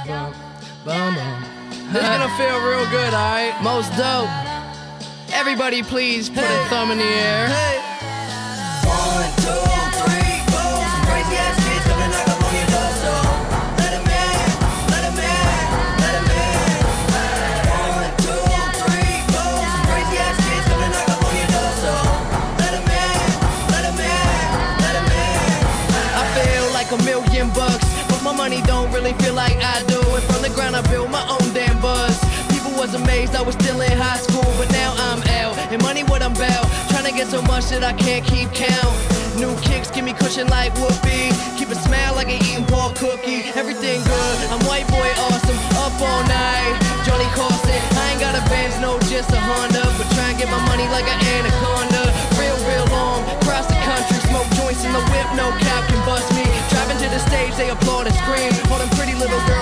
This gonna feel real good, alright? Most dope. Everybody please put a thumb in the air. Hey. 1, 2, 3, 4. Some crazy ass kids coming knock up on your door, so let 'em in, let 'em in, let 'em in. 1, 2, 3, 4. Some crazy ass kids coming knock up on your door, so let 'em in, let 'em in, let 'em in. I feel like $1,000,000, but my money don't really feel like I do. And from the ground I built my own damn buzz. People was amazed I was still in high school, but now I'm out. And money what I'm about, trying to get so much that I can't keep count. New kicks give me cushion like whoopee. Keep a smile like an eating pork cookie. Everything good, I'm white boy awesome. Up all night, Johnny Carson. I ain't got a Benz, no, just a Honda. But try and get my money like an anaconda. Real long, across the country. Smoke joints in the whip, no cop can bust me. Driving to the stage, they applaud and scream. All them pretty little girls